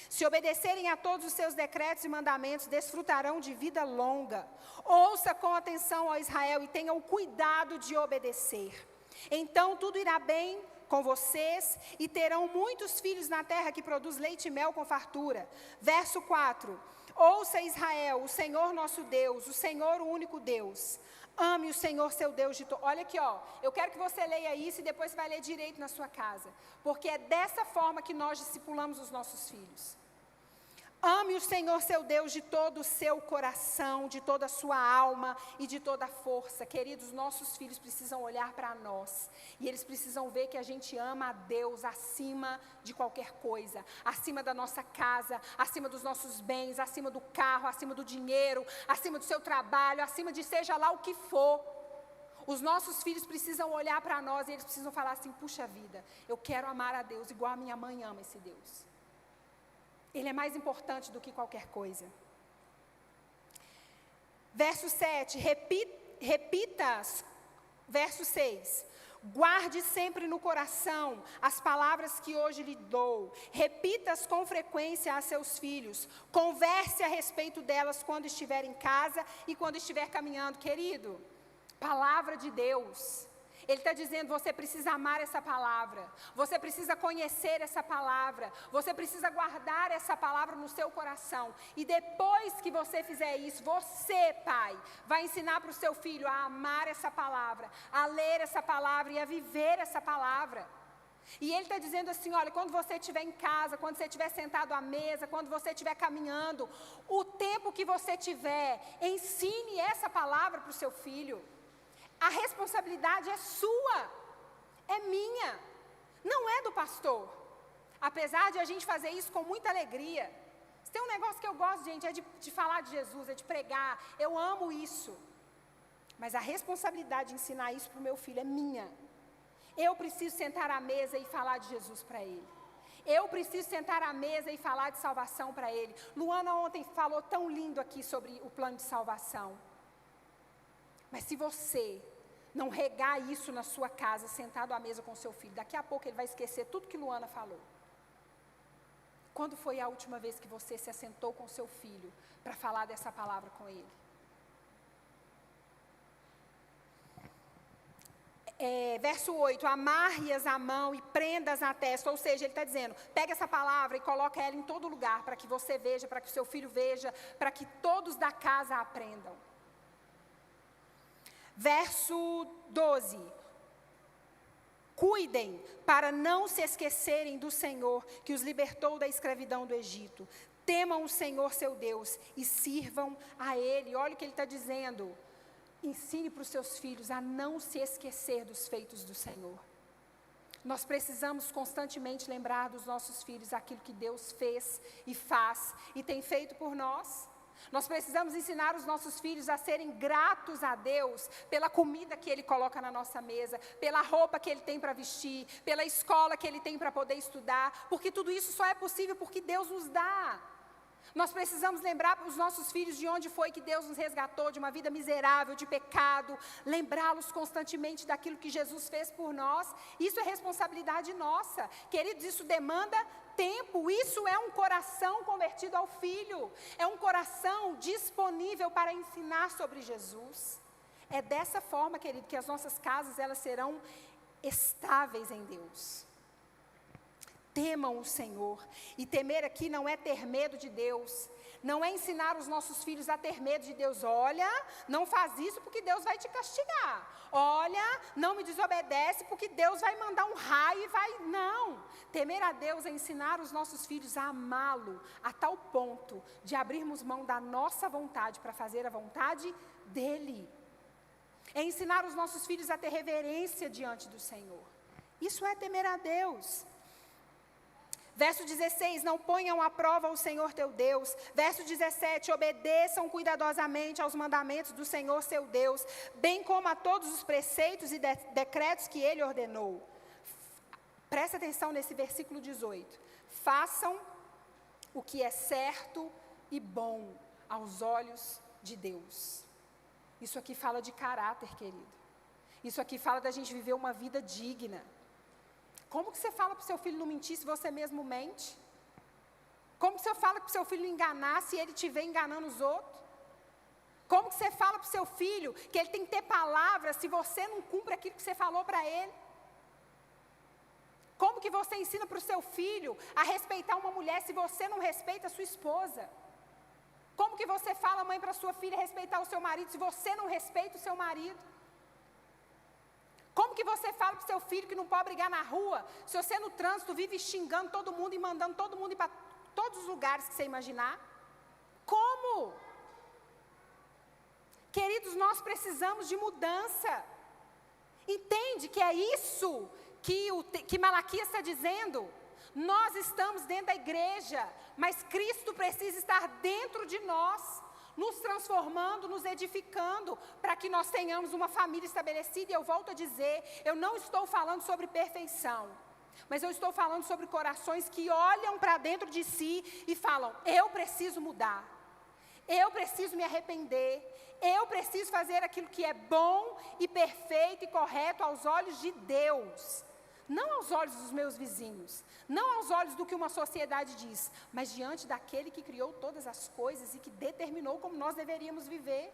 Se obedecerem a todos os seus decretos e mandamentos, desfrutarão de vida longa. Ouça com atenção, ó Israel, e tenham cuidado de obedecer. Então tudo irá bem com vocês e terão muitos filhos na terra que produz leite e mel com fartura. Verso 4. Ouça Israel, o Senhor nosso Deus, o Senhor o único Deus. Ame o Senhor seu Deus de todo. Olha aqui, ó. Eu quero que você leia isso e depois você vai ler direito na sua casa. Porque é dessa forma que nós discipulamos os nossos filhos. Ame o Senhor seu Deus de todo o seu coração, de toda a sua alma e de toda a força. Queridos, nossos filhos precisam olhar para nós. E eles precisam ver que a gente ama a Deus acima de qualquer coisa. Acima da nossa casa, acima dos nossos bens, acima do carro, acima do dinheiro, acima do seu trabalho, acima de seja lá o que for. Os nossos filhos precisam olhar para nós e eles precisam falar assim: puxa vida, eu quero amar a Deus igual a minha mãe ama esse Deus. Ele é mais importante do que qualquer coisa. Verso 7, verso 6. Guarde sempre no coração as palavras que hoje lhe dou. Repita-as com frequência a seus filhos. Converse a respeito delas quando estiver em casa e quando estiver caminhando. Querido, palavra de Deus. Ele está dizendo: você precisa amar essa palavra, você precisa conhecer essa palavra, você precisa guardar essa palavra no seu coração. E depois que você fizer isso, você, pai, vai ensinar para o seu filho a amar essa palavra, a ler essa palavra e a viver essa palavra. E ele está dizendo assim: olha, quando você estiver em casa, quando você estiver sentado à mesa, quando você estiver caminhando, o tempo que você tiver, ensine essa palavra para o seu filho. A responsabilidade é sua, é minha, não é do pastor. Apesar de a gente fazer isso com muita alegria. Se tem um negócio que eu gosto, gente, é de falar de Jesus, é de pregar. Eu amo isso. Mas a responsabilidade de ensinar isso para o meu filho é minha. Eu preciso sentar à mesa e falar de Jesus para ele. Eu preciso sentar à mesa e falar de salvação para ele. Luana ontem falou tão lindo aqui sobre o plano de salvação. Mas se você não regar isso na sua casa, sentado à mesa com seu filho, daqui a pouco ele vai esquecer tudo que Luana falou. Quando foi a última vez que você se assentou com seu filho para falar dessa palavra com ele? Verso 8, amarre-as à mão e prenda-as na testa. Ou seja, ele está dizendo: pega essa palavra e coloca ela em todo lugar, para que você veja, para que o seu filho veja, para que todos da casa aprendam. Verso 12, cuidem para não se esquecerem do Senhor que os libertou da escravidão do Egito. Temam o Senhor seu Deus e sirvam a Ele. Olha o que ele está dizendo: ensine para os seus filhos a não se esquecer dos feitos do Senhor. Nós precisamos constantemente lembrar dos nossos filhos aquilo que Deus fez e faz e tem feito por nós. Nós precisamos ensinar os nossos filhos a serem gratos a Deus pela comida que Ele coloca na nossa mesa, pela roupa que Ele tem para vestir, pela escola que Ele tem para poder estudar, porque tudo isso só é possível porque Deus nos dá. Nós precisamos lembrar para os nossos filhos de onde foi que Deus nos resgatou, de uma vida miserável, de pecado, lembrá-los constantemente daquilo que Jesus fez por nós. Isso é responsabilidade nossa. Queridos, isso demanda tempo, isso é um coração convertido ao Filho, é um coração disponível para ensinar sobre Jesus. É dessa forma, querido, que as nossas casas elas serão estáveis em Deus. Temam o Senhor, e temer aqui não é ter medo de Deus, não é ensinar os nossos filhos a ter medo de Deus. Olha, não faz isso porque Deus vai te castigar. Olha, não me desobedece porque Deus vai mandar um raio e vai... Não, temer a Deus é ensinar os nossos filhos a amá-lo, a tal ponto de abrirmos mão da nossa vontade para fazer a vontade dEle. É ensinar os nossos filhos a ter reverência diante do Senhor. Isso é temer a Deus. Verso 16, não ponham à prova o Senhor teu Deus. Verso 17, obedeçam cuidadosamente aos mandamentos do Senhor seu Deus, bem como a todos os preceitos e decretos que Ele ordenou. Presta atenção nesse versículo 18. Façam o que é certo e bom aos olhos de Deus. Isso aqui fala de caráter, querido. Isso aqui fala da gente viver uma vida digna. Como que você fala para o seu filho não mentir se você mesmo mente? Como que você fala para o seu filho não enganar se ele estiver enganando os outros? Como que você fala para o seu filho que ele tem que ter palavras se você não cumpre aquilo que você falou para ele? Como que você ensina para o seu filho a respeitar uma mulher se você não respeita a sua esposa? Como que você fala, mãe, para sua filha respeitar o seu marido se você não respeita o seu marido? Como que você fala para o seu filho que não pode brigar na rua, se você no trânsito vive xingando todo mundo e mandando todo mundo ir para todos os lugares que você imaginar? Como? Queridos, nós precisamos de mudança. Entende que é isso que Malaquias está dizendo? Nós estamos dentro da igreja, mas Cristo precisa estar dentro de nós. nos transformando, nos edificando, para que nós tenhamos uma família estabelecida. E eu volto a dizer, eu não estou falando sobre perfeição, mas eu estou falando sobre corações que olham para dentro de si e falam: eu preciso mudar, eu preciso me arrepender, eu preciso fazer aquilo que é bom e perfeito e correto aos olhos de Deus. Não aos olhos dos meus vizinhos, não aos olhos do que uma sociedade diz, mas diante daquele que criou todas as coisas e que determinou como nós deveríamos viver.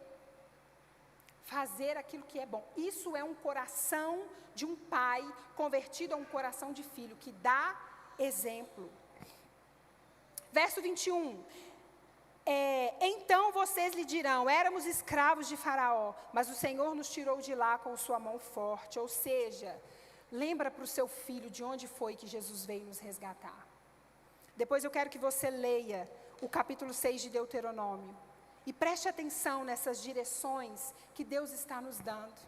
Fazer aquilo que é bom. Isso é um coração de um pai convertido a um coração de filho, que dá exemplo. Verso 21. Então vocês lhe dirão: éramos escravos de Faraó, mas o Senhor nos tirou de lá com sua mão forte. Ou seja, lembra para o seu filho de onde foi que Jesus veio nos resgatar. Depois eu quero que você leia o capítulo 6 de Deuteronômio. E preste atenção nessas direções que Deus está nos dando.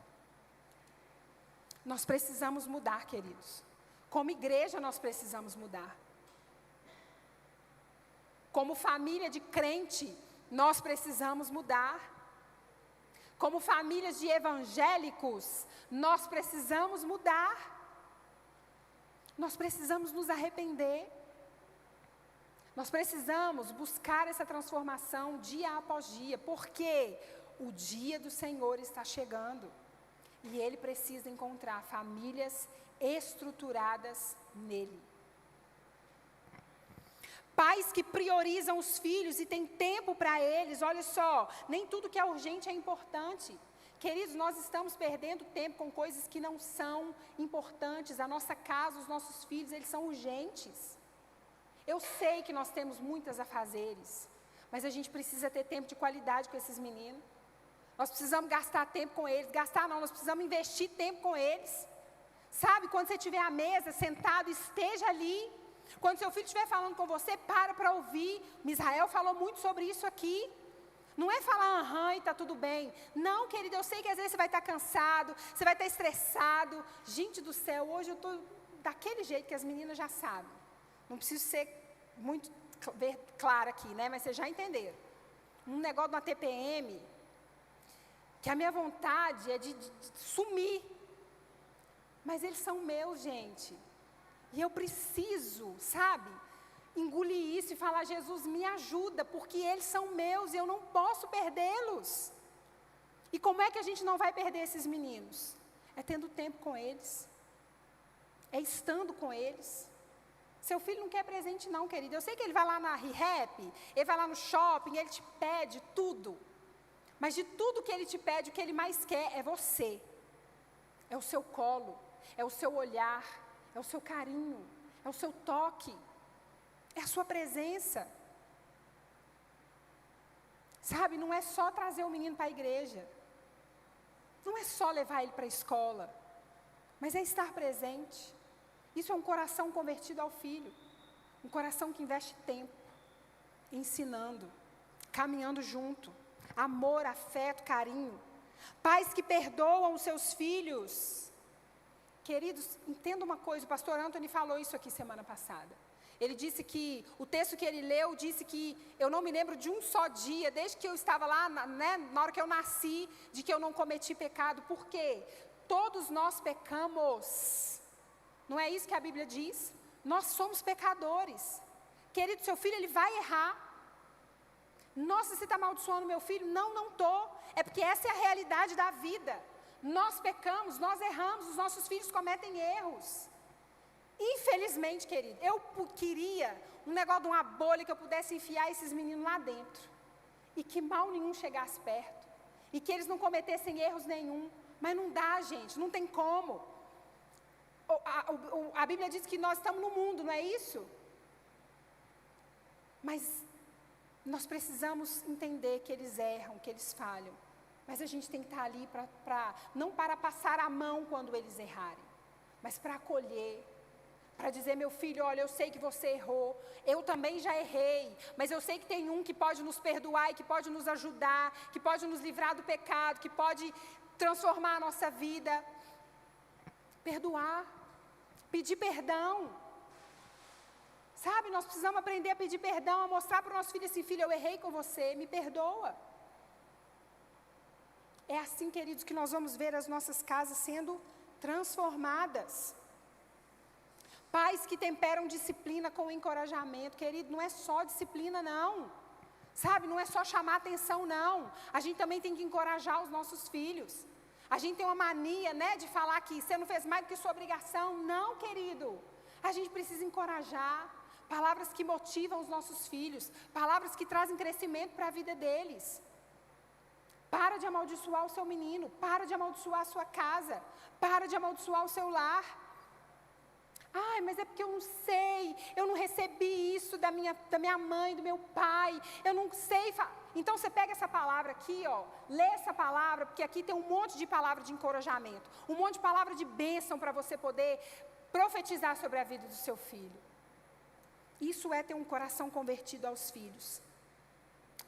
Nós precisamos mudar, queridos. Como igreja nós precisamos mudar. Como família de crente, nós precisamos mudar. Como famílias de evangélicos, nós precisamos mudar. Nós precisamos nos arrepender. Nós precisamos buscar essa transformação dia após dia, porque o dia do Senhor está chegando. E Ele precisa encontrar famílias estruturadas nele. Pais que priorizam os filhos e têm tempo para eles. Olha só, nem tudo que é urgente é importante. Queridos, nós estamos perdendo tempo com coisas que não são importantes. A nossa casa, os nossos filhos, eles são urgentes. Eu sei que nós temos muitas afazeres, mas a gente precisa ter tempo de qualidade com esses meninos. Nós precisamos gastar tempo com eles. Gastar não, nós precisamos investir tempo com eles. Sabe, quando você estiver à mesa, sentado, esteja ali. Quando seu filho estiver falando com você, para ouvir. Misael falou muito sobre isso aqui. Não é falar aham e está tudo bem. Não, querido, eu sei que às vezes você vai estar cansado, você vai estar estressado. Gente do céu, hoje eu estou daquele jeito que as meninas já sabem. Não preciso ser muito clara aqui, né? Mas vocês já entenderam. Um negócio de uma TPM, que a minha vontade é de sumir. Mas eles são meus, gente. E eu preciso, sabe, engolir isso e falar: Jesus, me ajuda, porque eles são meus e eu não posso perdê-los. E como é que a gente não vai perder esses meninos? É tendo tempo com eles. É estando com eles. Seu filho não quer presente não, querido. Eu sei que ele vai lá na ReHap, ele vai lá no shopping, ele te pede tudo. Mas de tudo que ele te pede, o que ele mais quer é você. É o seu colo, é o seu olhar, é o seu carinho, é o seu toque, é a sua presença. Sabe, não é só trazer o menino para a igreja. Não é só levar ele para a escola. Mas é estar presente. Isso é um coração convertido ao Filho. Um coração que investe tempo, ensinando, caminhando junto. Amor, afeto, carinho. Pais que perdoam os seus filhos. Queridos, entenda uma coisa, o pastor Anthony falou isso aqui semana passada. Ele disse que, o texto que ele leu, disse que eu não me lembro de um só dia, desde que eu estava lá, né, na hora que eu nasci, de que eu não cometi pecado. Por quê? Todos nós pecamos. Não é isso que a Bíblia diz? Nós somos pecadores. Querido, seu filho, ele vai errar. Nossa, você está amaldiçoando meu filho? Não, não estou. É porque essa é a realidade da vida. Nós pecamos, nós erramos, os nossos filhos cometem erros. Infelizmente, querido, eu queria um negócio de uma bolha que eu pudesse enfiar esses meninos lá dentro. E que mal nenhum chegasse perto. E que eles não cometessem erros nenhum. Mas não dá, gente, não tem como. A Bíblia diz que nós estamos no mundo, não é isso? Mas nós precisamos entender que eles erram, que eles falham. Mas a gente tem que estar ali não para passar a mão quando eles errarem, mas para acolher, para dizer: meu filho, olha, eu sei que você errou, eu também já errei, mas eu sei que tem um que pode nos perdoar e que pode nos ajudar, que pode nos livrar do pecado, que pode transformar a nossa vida. Perdoar, pedir perdão. Sabe, nós precisamos aprender a pedir perdão, a mostrar para o nosso filho assim: filho, eu errei com você, me perdoa. é assim, queridos, que nós vamos ver as nossas casas sendo transformadas. Pais que temperam disciplina com encorajamento. Querido, não é só disciplina, não. Sabe, não é só chamar atenção, não. A gente também tem que encorajar os nossos filhos. A gente tem uma mania, né, de falar que você não fez mais do que sua obrigação. Não, querido. A gente precisa encorajar. Palavras que motivam os nossos filhos. Palavras que trazem crescimento para a vida deles. Para de amaldiçoar o seu menino. Para de amaldiçoar a sua casa. Para de amaldiçoar o seu lar. Ai, mas é porque eu não sei, eu não recebi isso da minha mãe, do meu pai, eu não sei. Então você pega essa palavra aqui, ó, lê essa palavra, porque aqui tem um monte de palavra de encorajamento, um monte de palavra de bênção para você poder profetizar sobre a vida do seu filho. Isso é ter um coração convertido aos filhos.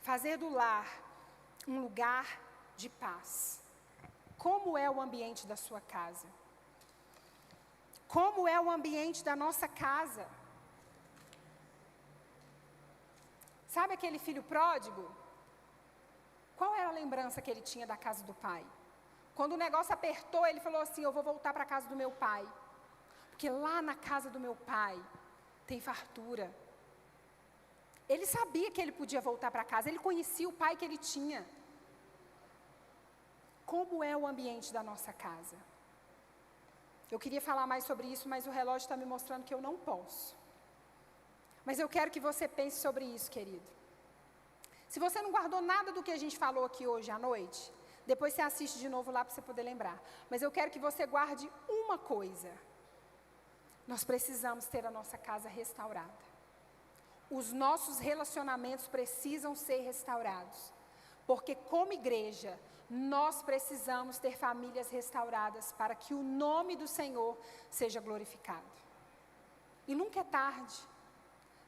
Fazer do lar um lugar de paz. Como é o ambiente da sua casa? Como é o ambiente da nossa casa? Sabe aquele filho pródigo? Qual era a lembrança que ele tinha da casa do pai? Quando o negócio apertou, ele falou assim: eu vou voltar para a casa do meu pai. Porque lá na casa do meu pai tem fartura. Ele sabia que ele podia voltar para casa, ele conhecia o pai que ele tinha. Como é o ambiente da nossa casa? Eu queria falar mais sobre isso, mas o relógio está me mostrando que eu não posso. Mas eu quero que você pense sobre isso, querido. Se você não guardou nada do que a gente falou aqui hoje à noite, depois você assiste de novo lá para você poder lembrar. Mas eu quero que você guarde uma coisa. Nós precisamos ter a nossa casa restaurada. Os nossos relacionamentos precisam ser restaurados. Porque como igreja, nós precisamos ter famílias restauradas para que o nome do Senhor seja glorificado. E nunca é tarde.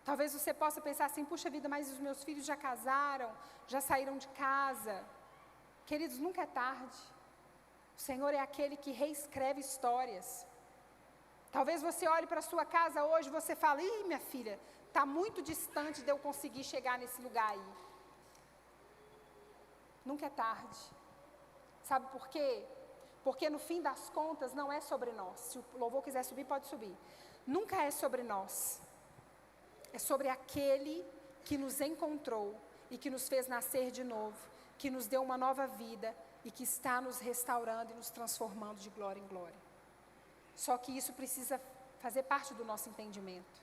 Talvez você possa pensar assim: puxa vida, mas os meus filhos já casaram, já saíram de casa. Queridos, nunca é tarde. O Senhor é aquele que reescreve histórias. Talvez você olhe para a sua casa hoje e você fale: ih, minha filha, está muito distante de eu conseguir chegar nesse lugar aí. Nunca é tarde. Sabe por quê? Porque no fim das contas não é sobre nós. Se o louvor quiser subir, pode subir. Nunca é sobre nós. É sobre aquele que nos encontrou e que nos fez nascer de novo, que nos deu uma nova vida e que está nos restaurando e nos transformando de glória em glória. Só que isso precisa fazer parte do nosso entendimento.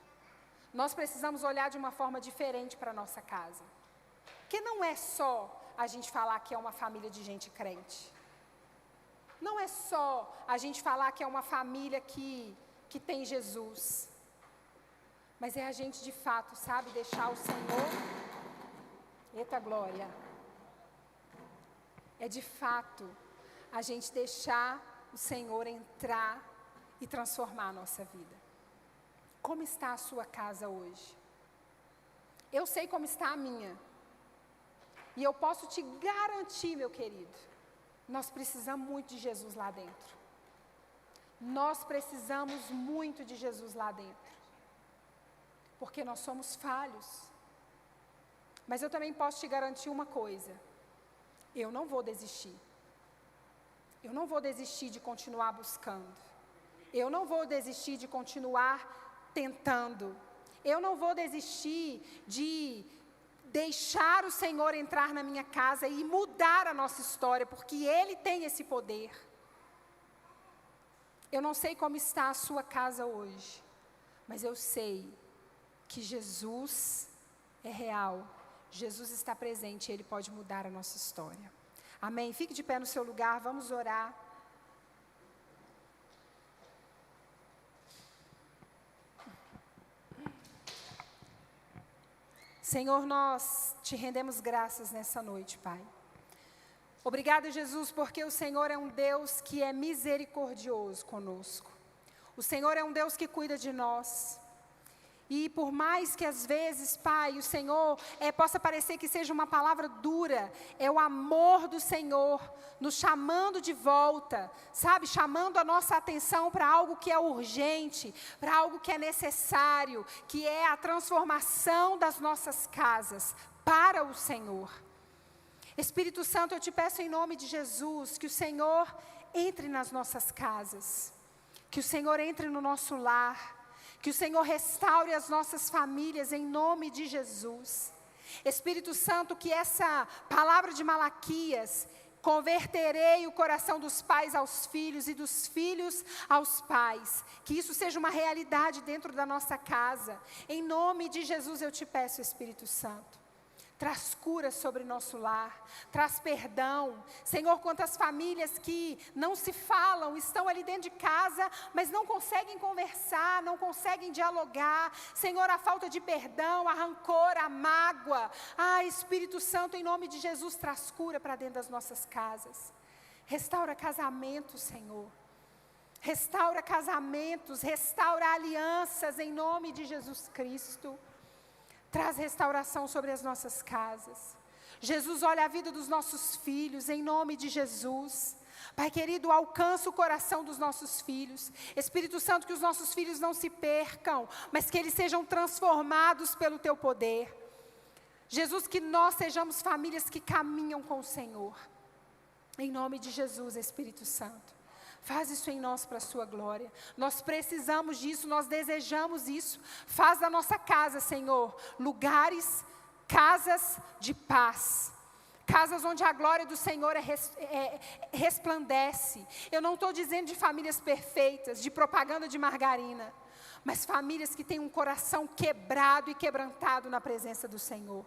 Nós precisamos olhar de uma forma diferente para a nossa casa. Porque não é só a gente falar que é uma família de gente crente. Não é só a gente falar que é uma família que tem Jesus. Mas é a gente de fato, sabe, deixar o Senhor... Eita glória! É de fato a gente deixar o Senhor entrar e transformar a nossa vida. Como está a sua casa hoje? Eu sei como está a minha. E eu posso te garantir, meu querido, nós precisamos muito de Jesus lá dentro. Nós precisamos muito de Jesus lá dentro. Porque nós somos falhos. Mas eu também posso te garantir uma coisa. Eu não vou desistir. Eu não vou desistir de continuar buscando. Eu não vou desistir de continuar tentando. Eu não vou desistir de deixar o Senhor entrar na minha casa e mudar a nossa história, porque Ele tem esse poder. Eu não sei como está a sua casa hoje, mas eu sei que Jesus é real, Jesus está presente e Ele pode mudar a nossa história. Amém? Fique de pé no seu lugar, vamos orar. Senhor, nós te rendemos graças nessa noite, Pai. Obrigada, Jesus, porque o Senhor é um Deus que é misericordioso conosco. O Senhor é um Deus que cuida de nós. E por mais que às vezes, Pai, o Senhor possa parecer que seja uma palavra dura, é o amor do Senhor nos chamando de volta, sabe? Chamando a nossa atenção para algo que é urgente, para algo que é necessário, que é a transformação das nossas casas para o Senhor. Espírito Santo, eu te peço em nome de Jesus, que o Senhor entre nas nossas casas, que o Senhor entre no nosso lar, que o Senhor restaure as nossas famílias em nome de Jesus. Espírito Santo, que essa palavra de Malaquias, converterei o coração dos pais aos filhos e dos filhos aos pais, que isso seja uma realidade dentro da nossa casa. Em nome de Jesus eu te peço, Espírito Santo. Traz cura sobre nosso lar, traz perdão. Senhor, quantas famílias que não se falam, estão ali dentro de casa, mas não conseguem conversar, não conseguem dialogar. Senhor, a falta de perdão, a rancor, a mágoa. Espírito Santo, em nome de Jesus, traz cura para dentro das nossas casas. Restaura casamentos, Senhor. Restaura casamentos, restaura alianças em nome de Jesus Cristo. Traz restauração sobre as nossas casas. Jesus, olha a vida dos nossos filhos, em nome de Jesus. Pai querido, alcança o coração dos nossos filhos. Espírito Santo, que os nossos filhos não se percam, mas que eles sejam transformados pelo Teu poder. Jesus, que nós sejamos famílias que caminham com o Senhor. Em nome de Jesus, Espírito Santo. Faz isso em nós para a sua glória. Nós precisamos disso, nós desejamos isso. Faz da nossa casa, Senhor, lugares, casas de paz. Casas onde a glória do Senhor resplandece. Eu não estou dizendo de famílias perfeitas, de propaganda de margarina. Mas famílias que têm um coração quebrado e quebrantado na presença do Senhor.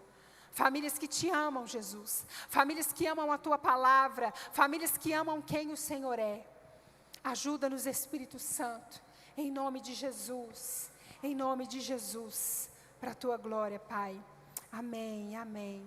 Famílias que te amam, Jesus. Famílias que amam a Tua palavra. Famílias que amam quem o Senhor é. Ajuda-nos, Espírito Santo, em nome de Jesus, para a Tua glória, Pai. Amém, amém.